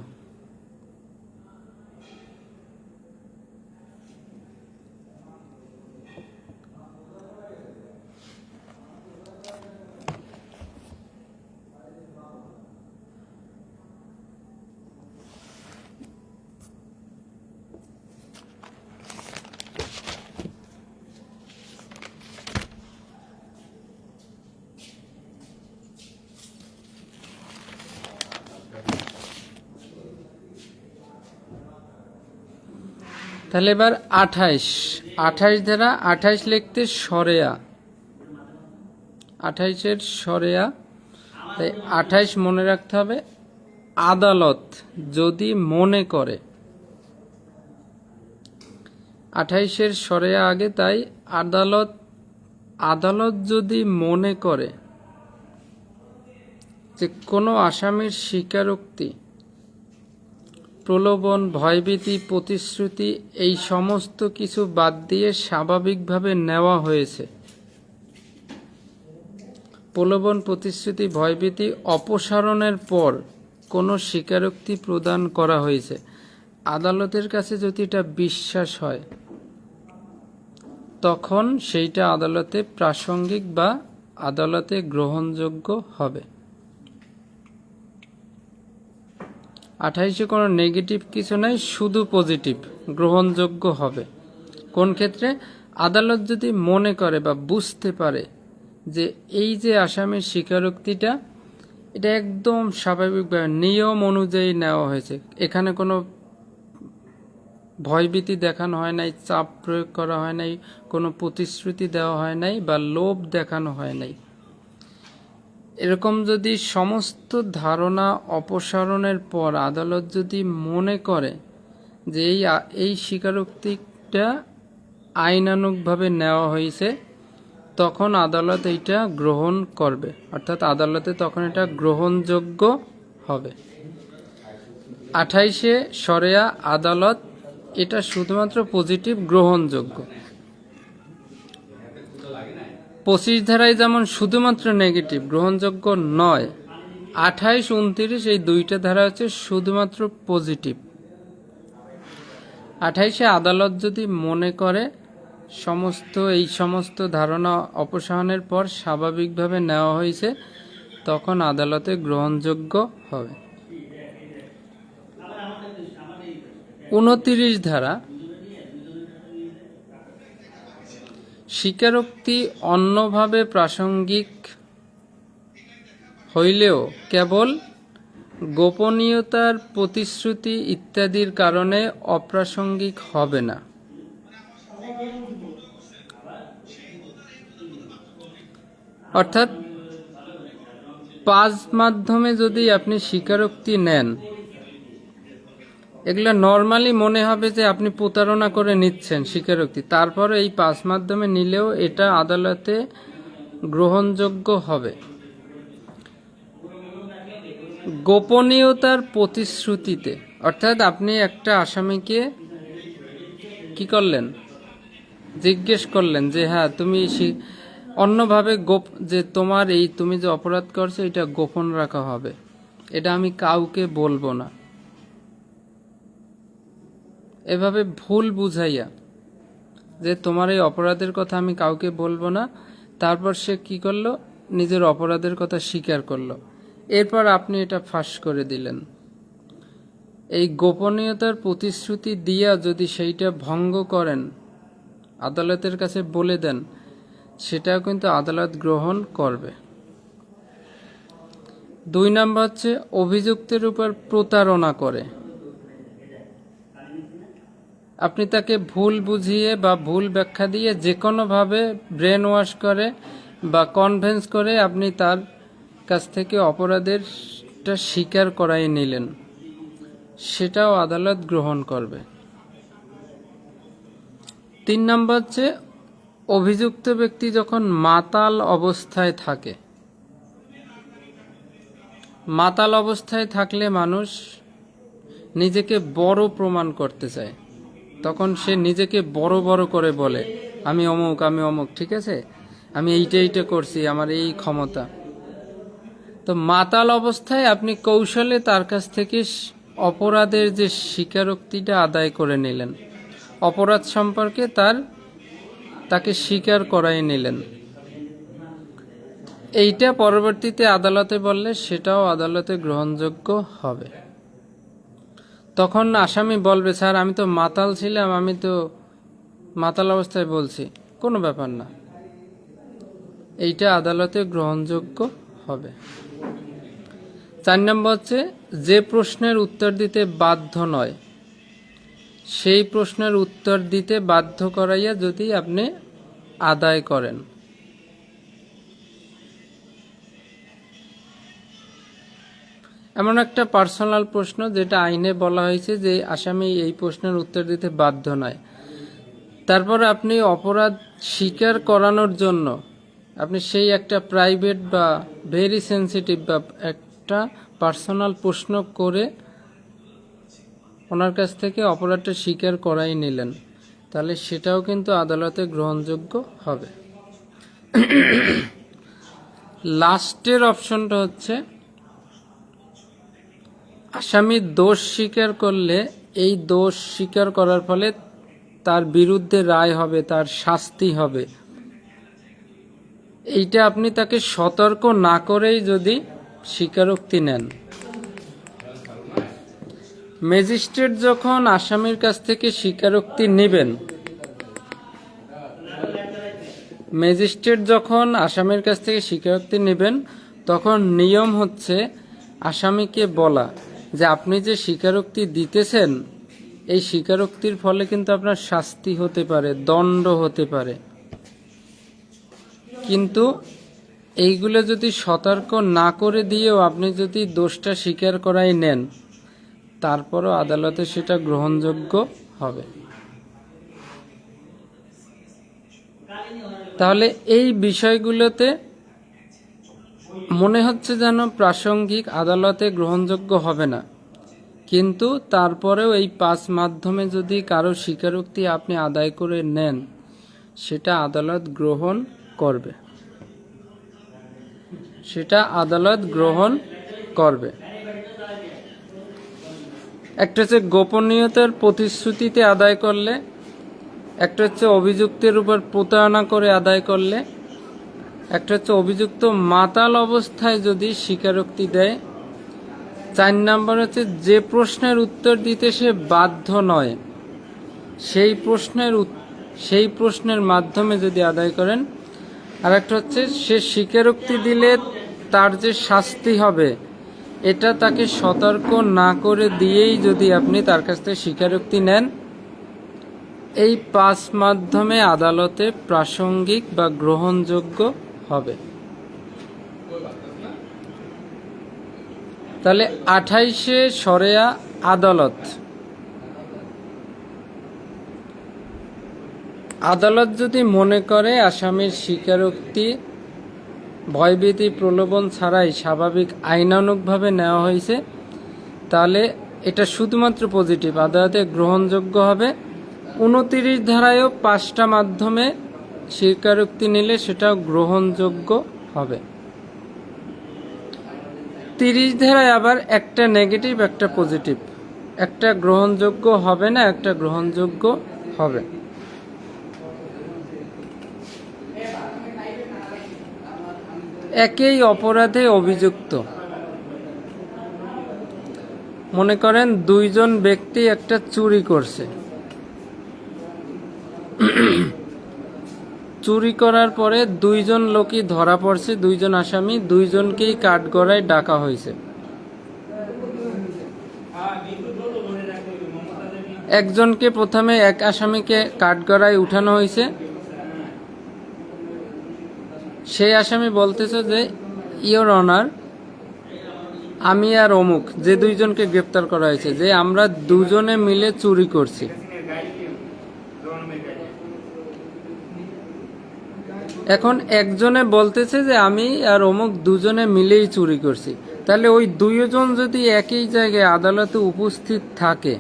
তাহলে এবার 28 ধারা 28 লিখতে সরেয়া, 28-এর সরেয়া, তাই 28 মনে রাখতে হবে। আদালত যদি মনে করে, 28-এর সরেয়া আগে, তাই আদালত যদি মনে করে যে কোনো আসামির স্বীকারোক্তি, প্রলোভন, ভয়ভীতি, প্রতিশ্রুতি এই সমস্ত কিছু বাদ দিয়ে স্বাভাবিকভাবে নেওয়া হয়েছে, প্রলোভন, প্রতিশ্রুতি, ভয়ভীতি অপসারণের পর কোনো স্বীকারোক্তি প্রদান করা হয়েছে, আদালতের কাছে যদি এটা বিশ্বাস হয় তখন সেইটা আদালতে প্রাসঙ্গিক বা আদালতে গ্রহণযোগ্য হবে। 28-এ কোনো নেগেটিভ কিছু নাই, শুধু পজিটিভ, গ্রহণযোগ্য হবে। কোন ক্ষেত্রে? আদালত যদি মনে করে বা বুঝতে পারে যে এই যে আসামির স্বীকারোক্তিটা এটা একদম স্বাভাবিকভাবে নিয়ম অনুযায়ী নেওয়া হয়েছে, এখানে কোনো ভয়ভীতি দেখানো হয় নাই, চাপ প্রয়োগ করা হয় নাই, কোনো প্রতিশ্রুতি দেওয়া হয় নাই বা লোভ দেখানো হয় নাই, এরকম যদি সমস্ত ধারণা অপসারণের পর আদালত যদি মনে করে যে এই স্বীকারোক্তিটা আইনানুগভাবে নেওয়া হয়েছে, তখন আদালত এইটা গ্রহণ করবে, অর্থাৎ আদালতে তখন এটা গ্রহণযোগ্য হবে। 28-এ সরেয়া আদালত এটা শুধুমাত্র পজিটিভ, গ্রহণযোগ্য। 25 ধারায় যেমন শুধুমাত্র নেগেটিভ, গ্রহণযোগ্য নয়, 28, 29 এই দুইটা ধারা হচ্ছে শুধুমাত্র পজিটিভ। 28-এ আদালত যদি মনে করে এই সমস্ত ধারণা অপসারণের পর স্বাভাবিকভাবে নেওয়া হয়েছে, তখন আদালতে গ্রহণযোগ্য হবে। 29 ধারা স্বীকারোক্তি অন্যভাবে প্রাসঙ্গিক হইলেও কেবল গোপনীয়তার প্রতিশ্রুতি ইত্যাদির কারণে অপ্রাসঙ্গিক হবে না। অর্থাৎ 5 মাধ্যমে যদি আপনি স্বীকারোক্তি নেন, এগুলো নর্মালি মনে হবে যে আপনি প্রতারণা করে নিচ্ছেন স্বীকারোক্তি, তারপরে এই 5 মাধ্যমে নিলেও এটা আদালতে গ্রহণযোগ্য হবে। গোপনীয়তার প্রতিশ্রুতিতে, অর্থাৎ আপনি একটা আসামিকে কি করলেন, জিজ্ঞেস করলেন যে হ্যাঁ তুমি অন্যভাবে যে তুমি যে অপরাধ করছো এটা গোপন রাখা হবে, এটা আমি কাউকে বলবো না, এভাবে ভুল বুঝাইয়া যে তোমার এই অপরাধের কথা আমি কাউকে বলবো না, তারপর সে কি করলো, নিজের অপরাধের কথা স্বীকার করলো, এরপর আপনি এটা ফাঁস করে দিলেন। এই গোপনীয়তার প্রতিশ্রুতি দিয়া যদি সেইটা ভঙ্গ করেন, আদালতের কাছে বলে দেন, সেটাও কিন্তু আদালত গ্রহণ করবে। 2 নম্বর হচ্ছে অভিযুক্তের উপর প্রতারণা করে, আপনি তাকে ভুল বুঝিয়ে বা ভুল ব্যাখ্যা দিয়ে যে কোনোভাবে ব্রেন ওয়াশ করে বা কনভিন্স করে আপনি তার কাছ থেকে অপরাধেরটা স্বীকার করাই নিলেন, সেটাও আদালত গ্রহণ করবে। 3 নম্বর হচ্ছে অভিযুক্ত ব্যক্তি যখন মাতাল অবস্থায় থাকে, মাতাল অবস্থায় থাকলে মানুষ নিজেকে বড় প্রমাণ করতে চায়, তখন সে নিজেকে বড় বড় করে বলে আমি অমুক, আমি অমুক, ঠিক আছে, আমি এইটা করছি, আমার এই ক্ষমতা। তো মাতাল অবস্থায় আপনি কৌশলে তার কাছ থেকে অপরাধের যে স্বীকারোক্তিটা আদায় করে নিলেন, অপরাধ সম্পর্কে তাকে স্বীকার করাই নিলেন, এইটা পরবর্তীতে আদালতে বললে সেটাও আদালতে গ্রহণযোগ্য হবে। তখন আসামি বলবে স্যার আমি তো মাতাল ছিলাম, আমি তো মাতাল অবস্থায় বলছি, কোনো ব্যাপার না, এইটা আদালতে গ্রহণযোগ্য হবে। 4 নম্বর হচ্ছে যে প্রশ্নের উত্তর দিতে বাধ্য নয় সেই প্রশ্নের উত্তর দিতে বাধ্য করাইয়া যদি আপনি আদায় করেন। এমন একটা পার্সোনাল প্রশ্ন যেটা আইনে বলা হয়েছে যে আসামি এই প্রশ্নের উত্তর দিতে বাধ্য নয়, তারপর আপনি অপরাধ স্বীকার করানোর জন্য আপনি সেই একটা প্রাইভেট বা ভেরি সেন্সিটিভ বা একটা পার্সোনাল প্রশ্ন করে ওনার কাছ থেকে অপরাধটা স্বীকার করাই নিলেন, তাহলে সেটাও কিন্তু আদালতে গ্রহণযোগ্য হবে। লাস্টের অপশনটা হচ্ছে আসামি দোষ স্বীকার করলে এই দোষ স্বীকার করার ফলে তার বিরুদ্ধে রায় হবে, তার শাস্তি হবে, এইটা আপনি তাকে সতর্ক না করেই যদি স্বীকারোক্তি নেন। ম্যাজিস্ট্রেট যখন আসামির কাছ থেকে স্বীকারোক্তি নেবেন, ম্যাজিস্ট্রেট যখন আসামির কাছ থেকে স্বীকারোক্তি নেবেন তখন নিয়ম হচ্ছে আসামিকে বলা যে আপনি যে স্বীকারোক্তি দিতেছেন এই স্বীকারোক্তির ফলে কিন্তু আপনার শাস্তি হতে পারে, দণ্ড হতে পারে, কিন্তু এইগুলো যদি সতর্ক না করে দিয়েও আপনি যদি দোষটা স্বীকার করাই নেন তারপরও আদালতে সেটা গ্রহণযোগ্য হবে। তাহলে এই বিষয়গুলোতে মনে হচ্ছে যেন প্রাসঙ্গিক, আদালতে গ্রহণযোগ্য হবে না, কিন্তু তারপরেও এই 5 মাধ্যমে যদি কারো স্বীকারোক্তি আপনি আদায় করে নেন সেটা আদালত গ্রহণ করবে, সেটা আদালত গ্রহণ করবে। একটা হচ্ছে গোপনীয়তার প্রতিশ্রুতিতে আদায় করলে, একটা হচ্ছে অভিযুক্তের উপর প্রতারণা করে আদায় করলে, একটা হচ্ছে অভিযুক্ত মাতাল অবস্থায় যদি স্বীকারোক্তি দেয়, 4 নম্বর হচ্ছে যে প্রশ্নের উত্তর দিতে সে বাধ্য নয় সেই প্রশ্নের মাধ্যমে যদি আদায় করেন, আর একটা হচ্ছে সে স্বীকারোক্তি দিলে তার যে শাস্তি হবে এটা তাকে সতর্ক না করে দিয়েই যদি আপনি তার কাছ থেকে স্বীকারোক্তি নেন, এই 5 মাধ্যমে আদালতে প্রাসঙ্গিক বা গ্রহণযোগ্য হবে। তাহলে 28 শরেয়া আদালত যদি মনে করে আসামির স্বীকারোক্তি ভয়ভীতি প্রলোভন ছাড়াই স্বাভাবিক আইনানুগভাবে নেওয়া হয়েছে, তাহলে এটা শুধুমাত্র পজিটিভ, আদালতে গ্রহণযোগ্য হবে। 29 ধারায়ও 5টা মাধ্যমে স্বীকারোক্তি নিলে সেটাও গ্রহণযোগ্য হবে। 30 ধারায় আবার একটা নেগেটিভ একটা পজিটিভ, একটা গ্রহণযোগ্য হবে না, একটা গ্রহণযোগ্য হবে। একই অপরাধে অভিযুক্ত, মনে করেন 2 জন ব্যক্তি একটা চুরি করছে, চুরি করার পরে 2 জন লোকই ধরা পড়ছে, 2 জন আসামি, 2 জনকেই কাঠগড়ায় ডাকা হয়েছে। একজনকে প্রথমে এক আসামিকে কাঠগড়ায় উঠানো হয়েছে, সেই আসামি বলতেছে যে ইওর অনার আমি আর অমুক, যে 2 জনকে গ্রেপ্তার করা হয়েছে, যে আমরা 2 জনে মিলে চুরি করছি। এখন একজনে বলতেছে যে আমি আর অমুক 2 জনে মিলেই চুরি করছি, তাহলে ওই 2 জন যদি একই জায়গায় আদালতে উপস্থিত থাকে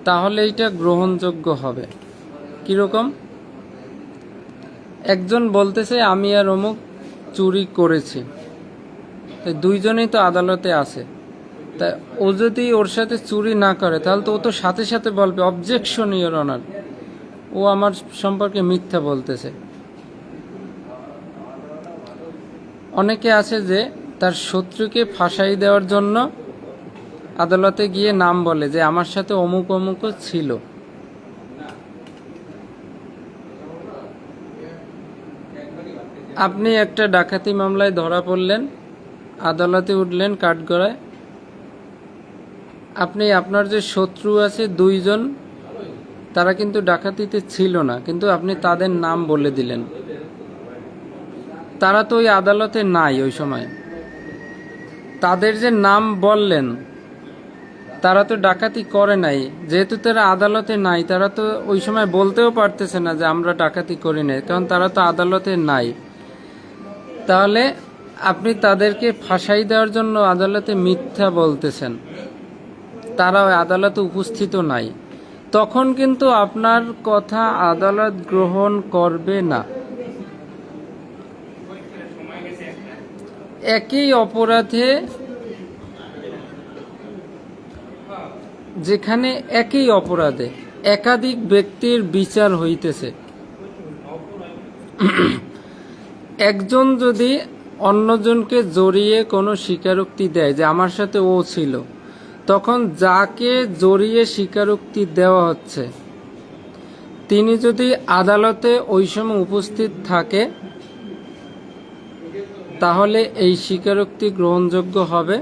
তাহলে এটা গ্রহণযোগ্য হবে। কিরকম? একজন বলতেছে আমি আর অমুক চুরি করেছি, 2 জনেই তো আদালতে আছে, তা ও যদি ওর সাথে চুরি না করে তাহলে তো ও তো সাথে সাথে বলবে অবজেকশন ইওর অনার, ও আমার সম্পর্কে মিথ্যা বলতেছে। অনেকে আছে যে তার শত্রুকে ফাঁসাই দেওয়ার জন্য আদালতে গিয়ে নাম বলে যে আমার সাথে অমুক অমুকও ছিল। আপনি একটা ডাকাতি মামলায় ধরা পড়লেন, আদালতে উঠলেন কাঠগড়ায়, আপনি আপনার যে শত্রু আছে দুইজন, তারা কিন্তু ডাকাতিতে ছিল না, কিন্তু আপনি তাদের নাম বলে দিলেন। তারা তো ওই আদালতে নাই ওই সময়। তাদের যে নাম বললেন তারা তো ডাকাতি করে নাই, যেহেতু তারা আদালতে নাই তারা তো ওই সময় বলতেও পারতেছে না যে আমরা ডাকাতি করি নাই, কারণ তারা তো আদালতে নাই। তাহলে আপনি তাদেরকে ফাঁসাই দেওয়ার জন্য আদালতে মিথ্যা বলতেছেন, তারা ওই আদালতে উপস্থিত নাই। তখন কিন্তু আপনার কথা আদালত গ্রহণ করবে না। একই অপরাধে, যেখানে একই অপরাধে একাধিক ব্যক্তির বিচার হইতেছে, একজন যদি অন্যজনকে জড়িয়ে কোনো স্বীকারোক্তি দেয় যে আমার সাথে ও ছিল, তখন যাকে জড়িয়ে স্বীকারোক্তি দেওয়া হচ্ছে তিনি যদি আদালতে ওই সময় উপস্থিত থাকে তাহলে এই স্বীকারোক্তি গ্রহণযোগ্য হবে।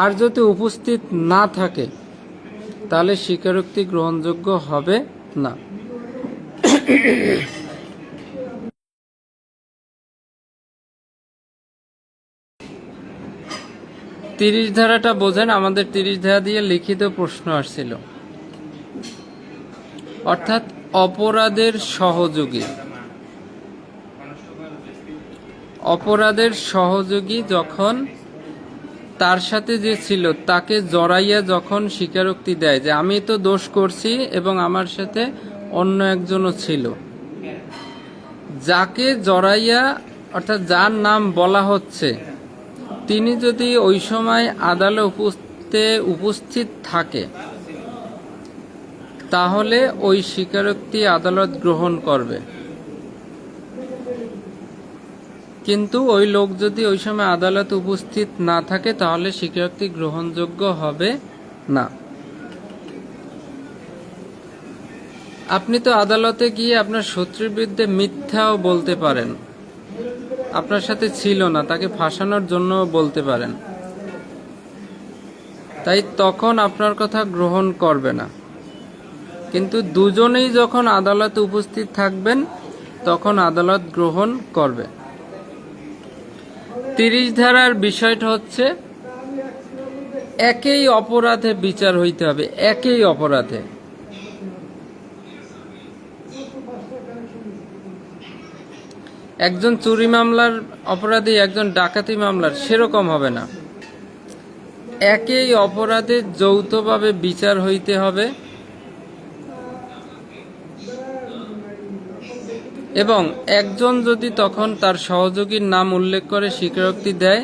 আর যদি উপস্থিত না থাকে তাহলে স্বীকারোক্তি গ্রহণযোগ্য হবে না। 30 ধারাটা বোঝেন, আমাদের 30 ধারা দিয়ে লিখিত প্রশ্ন আসছিল। অর্থাৎ অপরাধের সহযোগী, অপরাধের সহযোগী যখন তার সাথে যে ছিল তাকে জড়াইয়া যখন স্বীকারোক্তি দেয় যে আমি তো দোষ করছি এবং আমার সাথে অন্য একজনও ছিল, যাকে জড়াইয়া অর্থাৎ যার নাম বলা হচ্ছে তিনি যদি ওই সময় আদালতে উপস্থিত থাকে তাহলে ওই স্বীকারোক্তি আদালত গ্রহণ করবে। কিন্তু ওই লোক যদি ওই সময় আদালতে উপস্থিত না থাকে তাহলে স্বীকারোক্তি গ্রহণযোগ্য হবে না। আপনি তো আদালতে গিয়ে আপনার শত্রুর বিরুদ্ধে মিথ্যাও বলতে পারেন, আপনার সাথে ছিল না, তাকে ফাঁসানোর জন্য বলতে পারেন, তাই তখন আপনার কথা গ্রহণ করবে না। কিন্তু দুজনেই যখন আদালতে উপস্থিত থাকবেন তখন আদালত গ্রহণ করবে। 30 ধারার বিষয়টা হচ্ছে একই অপরাধে বিচার হইতে হবে, একই অপরাধে। একজন চুরি মামলার অপরাধী একজন ডাকাতি মামলার সেরকম হবে না। একই অপরাধে যৌথভাবে বিচার হইতে হবে এবং একজন যদি তখন তার সহযোগীর নাম উল্লেখ করে স্বীকারোক্তি দেয়,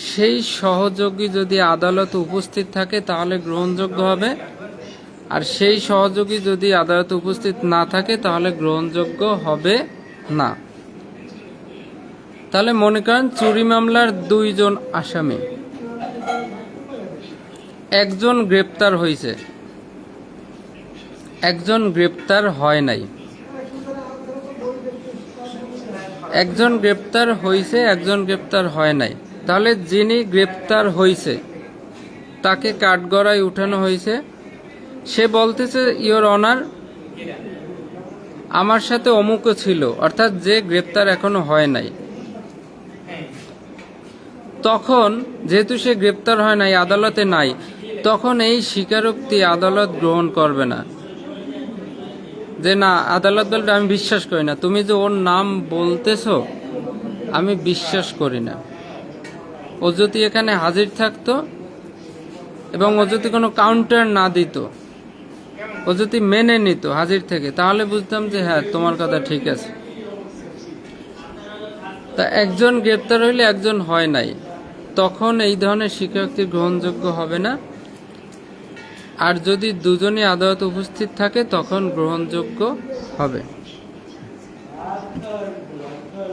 সেই সহযোগী যদি আদালতে উপস্থিত থাকে তাহলে গ্রহণযোগ্য হবে, আর সেই সহযোগী যদি আদালতে উপস্থিত না থাকে তাহলে গ্রহণযোগ্য হবে না। তাহলে মনে করেন চুরি মামলার 2 জন আসামি, একজন গ্রেপ্তার হয়েছে, একজন গ্রেপ্তার হয় নাই। একজন গ্রেপ্তার হয়েছে, একজন গ্রেপ্তার হয় নাই। তাহলে যিনি গ্রেপ্তার হয়েছে তাকে কাঠগড়ায় উঠানো হয়েছে, সে বলতেছে ইওর অনার আমার সাথে অমুকও ছিল, অর্থাৎ যে গ্রেপ্তার এখনো হয় নাই। তখন যেহেতু সে গ্রেপ্তার হয় নাই, আদালতে নাই, তখন এই স্বীকারোক্তি আদালত গ্রহণ করবে না। যে না, আদালত বলবে আমি বিশ্বাস করি না, তুমি যে ওর নাম বলতেছো আমি বিশ্বাস করি না। ও যদি এখানে হাজির থাকতো এবং ও যদি কোনো কাউন্টার না দিত, ও যদি মেনে নিত হাজির থেকে, তাহলে বুঝতাম যে হ্যাঁ তোমার কথা ঠিক আছে। তা একজন গ্রেপ্তার হইলে একজন হয় নাই, তখন এই ধরনের স্বীকারোক্তি গ্রহণযোগ্য হবে না। আর যদি দুজনই আদালতে উপস্থিত থাকে তখন গ্রহণযোগ্য হবে।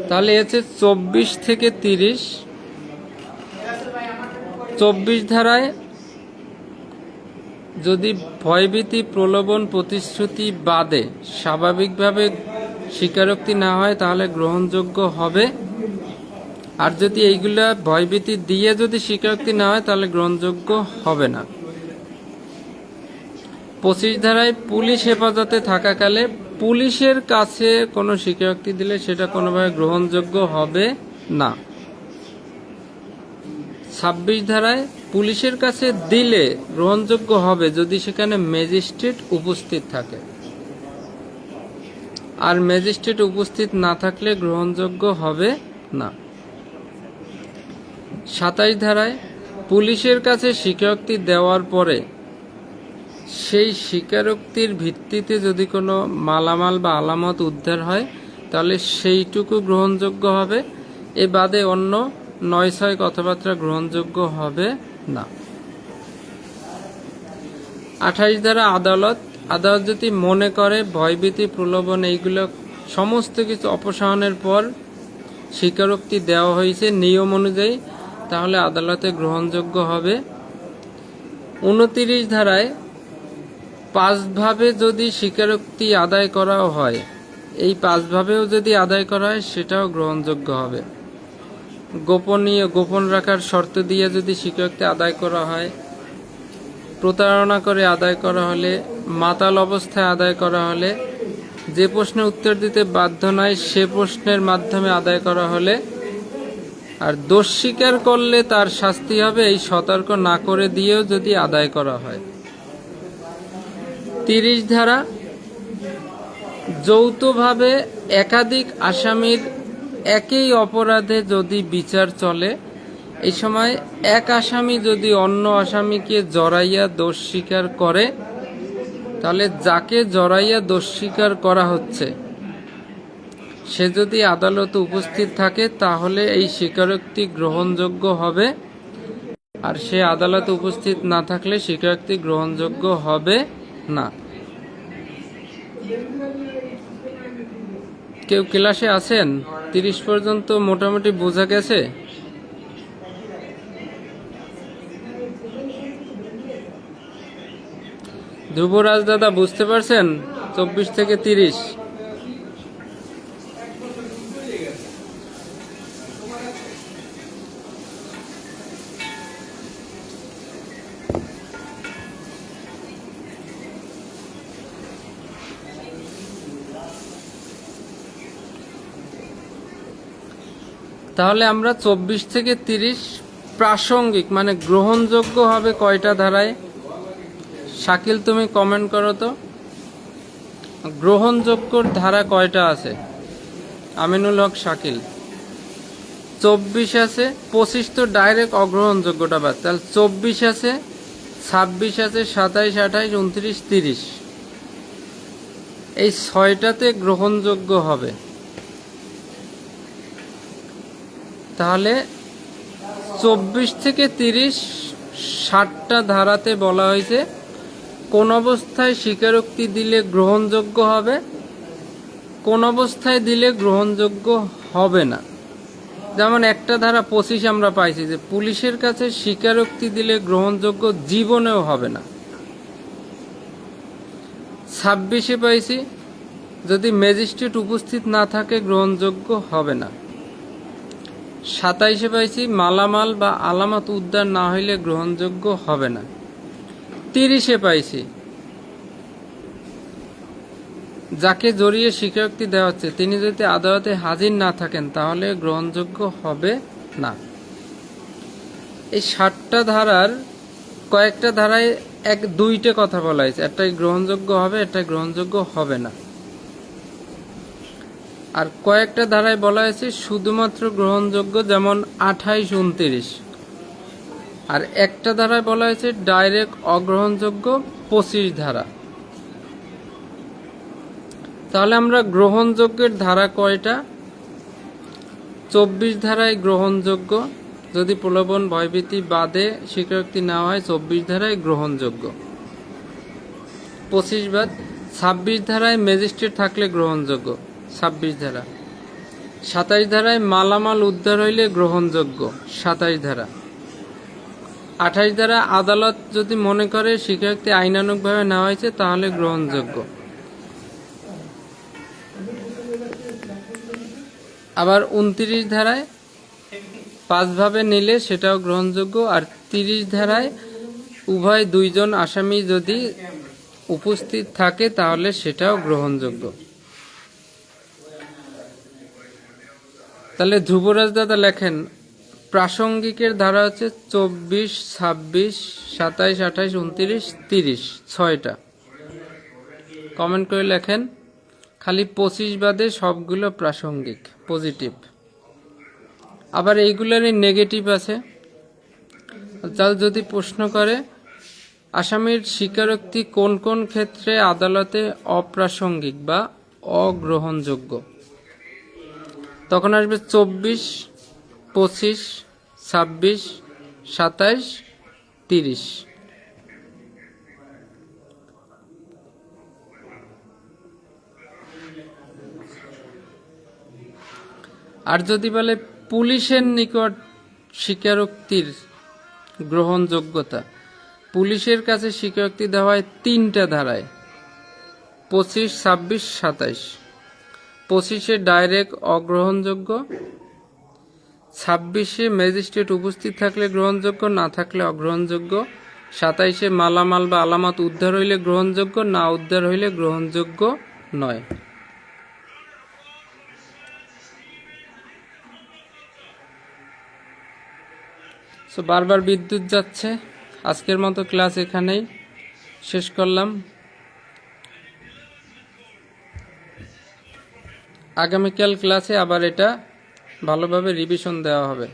তাহলে এসে 24 থেকে 30। 24 ধারায় যদি ভয়ভীতি, প্রলোভন, প্রতিশ্রুতি বাদে স্বাভাবিকভাবে স্বীকারোক্তি না হয় তাহলে গ্রহণযোগ্য হবে। আর যদি এইগুলা ভয়ভীতি দিয়ে যদি স্বীকারোক্তি না হয় তাহলে গ্রহণযোগ্য হবে না। 25 ধারায় পুলিশ হেফাজতে থাকাকালে পুলিশের কাছে কোনো স্বীকারোক্তি দিলে সেটা কোনোভাবে গ্রহণযোগ্য হবে না। 26 ধারায় পুলিশের কাছে দিলে গ্রহণযোগ্য হবে যদি সেখানে ম্যাজিস্ট্রেট উপস্থিত থাকে, আর ম্যাজিস্ট্রেট উপস্থিত না থাকলে গ্রহণযোগ্য হবে না। 27 ধারায় পুলিশের কাছে স্বীকারোক্তি দেওয়ার পরে সেই স্বীকারোক্তির ভিত্তিতে যদি কোনো মালামাল বা আলামত উদ্ধার হয় তাহলে সেইটুকু গ্রহণযোগ্য হবে, এ বাদে অন্য 9-6 কথাবার্তা গ্রহণযোগ্য হবে না। 28 ধারা আদালত যদি মনে করে ভয়ভীতি, প্রলোভন এইগুলো সমস্ত কিছু অপসারণের পর স্বীকারোক্তি দেওয়া হয়েছে নিয়ম অনুযায়ী, তাহলে আদালতে গ্রহণযোগ্য হবে। 29 ধারায় 5 ভাবে যদি স্বীকারোক্তি আদায় করা হয়, এই 5 ভাবেও যদি আদায় করা হয় সেটাও গ্রহণযোগ্য হবে। গোপন রাখার শর্ত দিয়ে যদি স্বীকারোক্তি আদায় করা হয়, প্রতারণা করে আদায় করা হলে, মাতাল অবস্থায় আদায় করা হলে, যে প্রশ্নের উত্তর দিতে বাধ্য নয় সে প্রশ্নের মাধ্যমে আদায় করা হলে, আর দোষ স্বীকার করলে তার শাস্তি হবে এই সতর্ক না করে দিয়েও যদি আদায় করা হয়। 30 ধারা যৌথভাবে একাধিক আসামির একই অপরাধে যদি বিচার চলে, এই সময় এক আসামি যদি অন্য আসামিকে জড়াইয়া দোষ স্বীকার করে, তাহলে যাকে জড়াইয়া দোষ স্বীকার করা হচ্ছে সে যদি আদালতে উপস্থিত থাকে তাহলে এই স্বীকারোক্তি গ্রহণযোগ্য হবে, আর সে আদালতে উপস্থিত না থাকলে স্বীকারোক্তি গ্রহণযোগ্য হবে না। কেউ ক্লাসে আছেন? 30 পর্যন্ত মোটামুটি বোঝা গেছে? ধ্রুবরাজ দাদা বুঝতে পারছেন? 24 থেকে 30। তাহলে আমরা 24 থেকে 30 প্রাসঙ্গিক মানে গ্রহণযোগ্য হবে কয়টা ধারায়? শাকিল তুমি কমেন্ট করো তো, গ্রহণযোগ্যর ধারা কয়টা আছে? আমিনুল হক শাকিল। 24 আছে, 25 তো ডাইরেক্ট অগ্রহণযোগ্যটা বাদ, তাহলে 24 আছে, 26 আছে, 27, 28, 29, 30, এই 6টাতে গ্রহণযোগ্য হবে। তাহলে 24 থেকে 30 60টা ধারাতে বলা হয়েছে কোন অবস্থায় স্বীকারোক্তি দিলে গ্রহণযোগ্য হবে, কোন অবস্থায় দিলে গ্রহণযোগ্য হবে না। যেমন একটা ধারা 25 আমরা পাইছি যে পুলিশের কাছে স্বীকারোক্তি দিলে গ্রহণযোগ্য জীবনেও হবে না। 26-এ পাইছি যদি ম্যাজিস্ট্রেট উপস্থিত না থাকে গ্রহণযোগ্য হবে না। 27-এ পাইছি মালামাল বা আলামত উদ্ধার না হইলে গ্রহণযোগ্য হবে না। 30-এ পাইছি যাকে জড়িয়ে স্বীকারোক্তি দেওয়া হচ্ছে তিনি যদি আদালতে হাজির না থাকেন তাহলে গ্রহণযোগ্য হবে না। এই 60টা ধারার কয়েকটা ধারায় 1-2টে কথা বলা হয়েছে, একটাই গ্রহণযোগ্য হবে, একটা গ্রহণযোগ্য হবে না। আর কয়েকটা ধারায় বলা হয়েছে শুধুমাত্র গ্রহণযোগ্য, যেমন 28, 29। আর একটা ধারায় বলা হয়েছে ডাইরেক্ট অগ্রহণযোগ্য, 25 ধারা। তাহলে আমরা গ্রহণযোগ্যের ধারা কয়টা? 24 ধারায় গ্রহণযোগ্য, যদি প্রলোভন ভয়ভীতি বাদে স্বীকারোক্তি নেওয়া হয় 24 ধারায় গ্রহণযোগ্য, 25 বাদ। 26 ধারায় ম্যাজিস্ট্রেট থাকলে গ্রহণযোগ্য, 26 ধারা। 27 ধারায় মালামাল উদ্ধার হইলে গ্রহণযোগ্য, 27 ধারা। 28 ধারা আদালত যদি মনে করে স্বীকারোক্তি আইনানুগভাবে নেওয়া হয়েছে তাহলে গ্রহণযোগ্য। আবার 29 ধারায় 5 ভাবে নিলে সেটাও গ্রহণযোগ্য। আর 30 ধারায় উভয় 2জন আসামি যদি উপস্থিত থাকে তাহলে সেটাও গ্রহণযোগ্য। তাহলে ধ্রুবরাজ দাদা লেখেন প্রাসঙ্গিকের ধারা হচ্ছে 24, 26, 27, 28, 29, 30, 6টা। কমেন্ট করে লেখেন খালি 25 বাদে সবগুলো প্রাসঙ্গিক পজিটিভ। আবার এইগুলোরই নেগেটিভ আছে। তাহলে যদি প্রশ্ন করে আসামির স্বীকারোক্তি কোন কোন ক্ষেত্রে আদালতে অপ্রাসঙ্গিক বা অগ্রহণযোগ্য, তখন আসবে 24, 25, 26, 27, 30। আর যদি বলে পুলিশের নিকট স্বীকারোক্তির গ্রহণযোগ্যতা, পুলিশের কাছে স্বীকারোক্তি দেওয়া হয় 3টা ধারায়, 25, 26, 27। 25-এ ডাইরেক্ট অগ্রহণযোগ্য, 26-এ ম্যাজিস্ট্রেট উপস্থিত থাকলে গ্রহণযোগ্য, না থাকলে অগ্রহণযোগ্য, 27-এ মালামাল বা আলামত উদ্ধার হইলে গ্রহণযোগ্য, না উদ্ধার হইলে গ্রহণযোগ্য নয়। সো বারবার বিদ্যুৎ যাচ্ছে। আজকের মতো ক্লাস এখানেই শেষ করলাম। আগামীকাল ক্লাসে আবার এটা ভালোভাবে রিভিশন দেওয়া হবে।